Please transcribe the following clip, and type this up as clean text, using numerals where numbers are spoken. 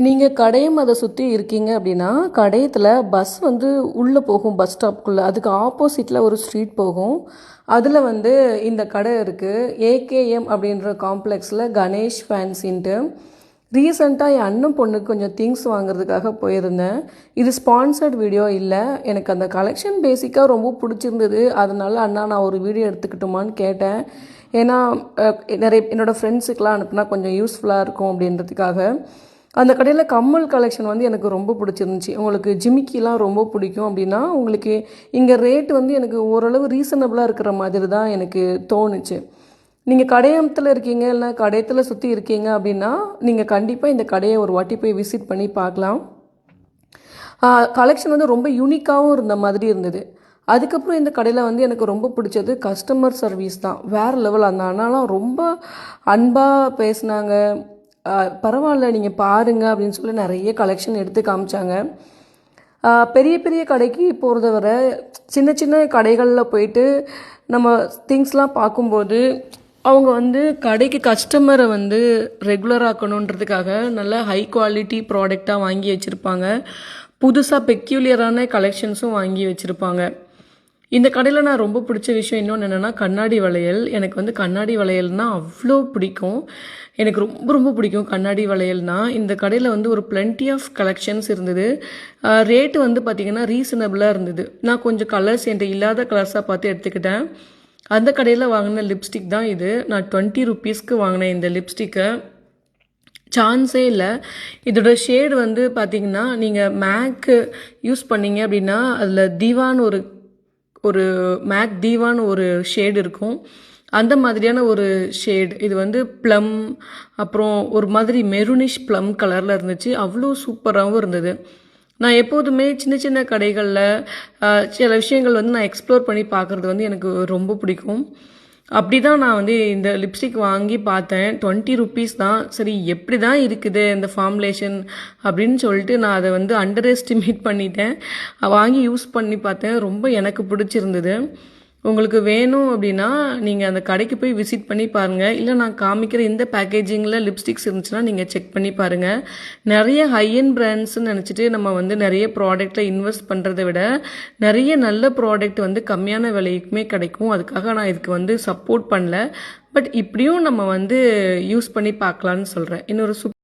நீங்க கடையம் அத சுத்தி இருக்கீங்க அப்படின்னா, கடையத்துல பஸ் வந்து உள்ள போகும் பஸ் ஸ்டாப்க்குள்ள. அதுக்கு ஆப்போசிட்ல ஒரு ஸ்ட்ரீட் போகும். அதுல வந்து இந்த கடை இருக்கு. ஏகேஎம் அப்படின்ற காம்ப்ளெக்ஸ்ல கணேஷ் ஃபேன்ஸின்ட்டு. ரீசெண்டா என் அண்ணன் பொண்ணுக்கு கொஞ்சம் திங்ஸ் வாங்குறதுக்காக போயிருந்தேன். இது ஸ்பான்சர்ட் வீடியோ இல்ல. எனக்கு அந்த கலெக்ஷன் பேசிக்கா ரொம்ப புடிச்சிருந்தது. அதனால அண்ணா நான் ஒரு வீடியோ எடுத்துக்கட்டுமான்னு கேட்டேன். ஏன்னா நிறைய என்னோட ஃப்ரெண்ட்ஸுக்கெலாம் அனுப்புனா கொஞ்சம் யூஸ்ஃபுல்லாக இருக்கும் அப்படின்றதுக்காக. அந்த கடையில் கம்மல் கலெக்ஷன் வந்து எனக்கு ரொம்ப பிடிச்சிருந்துச்சி. உங்களுக்கு ஜிமிக்கிலாம் ரொம்ப பிடிக்கும் அப்படின்னா உங்களுக்கு இங்கே ரேட் வந்து எனக்கு ஓரளவு ரீசனபிளாக இருக்கிற மாதிரி தான் எனக்கு தோணுச்சு. நீங்கள் கடையத்தில் இருக்கீங்க இல்லை கடையத்தில் சுற்றி இருக்கீங்க அப்படின்னா நீங்கள் கண்டிப்பாக இந்த கடையை ஒரு வாட்டி போய் விசிட் பண்ணி பார்க்கலாம். கலெக்ஷன் வந்து ரொம்ப யூனிக்காகவும் இருந்த மாதிரி இருந்தது. அதுக்கப்புறம் இந்த கடையில் வந்து எனக்கு ரொம்ப பிடிச்சது கஸ்டமர் சர்வீஸ் தான். வேறு லெவல். அந்த அண்ணாலாம் ரொம்ப அன்பாக பேசினாங்க. பரவாயில்ல நீங்கள் பாருங்கள் அப்படின்னு சொல்லி நிறைய கலெக்ஷன் எடுத்து காமிச்சாங்க. பெரிய பெரிய கடைக்கு போகிறத விட சின்ன சின்ன கடைகளில் போயிட்டு நம்ம திங்ஸ்லாம் பார்க்கும்போது அவங்க வந்து கடைக்கு கஸ்டமரை வந்து ரெகுலராக்கணுன்றதுக்காக நல்ல ஹை குவாலிட்டி ப்ராடக்டாக வாங்கி வச்சுருப்பாங்க. புதுசாக பெக்யூலியரான கலெக்ஷன்ஸும் வாங்கி வச்சுருப்பாங்க. இந்த கடையில் நான் ரொம்ப பிடிச்ச விஷயம் இன்னொன்று என்னென்னா கண்ணாடி வளையல். எனக்கு வந்து கண்ணாடி வளையல்னால் அவ்வளோ பிடிக்கும். எனக்கு ரொம்ப ரொம்ப பிடிக்கும் கண்ணாடி வளையல்னால். இந்த கடையில் வந்து ஒரு பிளென்டி ஆஃப் கலெக்ஷன்ஸ் இருந்தது. ரேட்டு வந்து பார்த்திங்கன்னா ரீசனபிளாக இருந்தது. நான் கொஞ்சம் கலர்ஸ் என்கிட்ட இல்லாத கலர்ஸாக பார்த்து எடுத்துக்கிட்டேன். அந்த கடையில் வாங்கின லிப்ஸ்டிக் தான் இது. நான் 20 ருப்பீஸ்க்கு வாங்கினேன் இந்த லிப்ஸ்டிக்கை. சான்ஸே இல்லை. இதோட ஷேடு வந்து பார்த்திங்கன்னா நீங்கள் மேக்கு யூஸ் பண்ணிங்க அப்படின்னா அதில் தீவான்னு ஒரு மேக் தீவான்னு ஒரு ஷேடு இருக்கும். அந்த மாதிரியான ஒரு ஷேடு. இது வந்து ப்ளம் அப்புறம் ஒரு மாதிரி மெரூனிஷ் ப்ளம் கலரில் இருந்துச்சு. அவ்வளோ சூப்பராகவும் இருந்தது. நான் எப்போதுமே சின்ன சின்ன கடைகளில் சில விஷயங்கள் வந்து நான் எக்ஸ்ப்ளோர் பண்ணி பார்க்குறது வந்து எனக்கு ரொம்ப பிடிக்கும். அப்படி தான் நான் வந்து இந்த லிப்ஸ்டிக் வாங்கி பார்த்தேன். 20 ருப்பீஸ் தான். சரி எப்படி தான் இருக்குது இந்த ஃபார்முலேஷன் அப்படின்னு சொல்லிட்டு நான் அதை வந்து அண்டர் எஸ்டிமேட் பண்ணிட்டேன். வாங்கி யூஸ் பண்ணி பார்த்தேன். ரொம்ப எனக்கு பிடிச்சிருந்தது. உங்களுக்கு வேணும் அப்படின்னா நீங்கள் அந்த கடைக்கு போய் விசிட் பண்ணி பாருங்கள். இல்லை நான் காமிக்கிற இந்த பேக்கேஜிங்கில் லிப்ஸ்டிக்ஸ் இருந்துச்சுன்னா நீங்கள் செக் பண்ணி பாருங்கள். நிறைய ஹையன் பிராண்ட்ஸ்ன்னு நினச்சிட்டு நம்ம வந்து நிறைய ப்ராடக்டில் இன்வெஸ்ட் பண்ணுறதை விட நிறைய நல்ல ப்ராடக்ட் வந்து கம்மியான விலைக்குமே கிடைக்கும். அதுக்காக நான் இதுக்கு வந்து சப்போர்ட் பண்ணல. பட் இப்படியும் நம்ம வந்து யூஸ் பண்ணி பார்க்கலான்னு சொல்கிறேன். இன்னொரு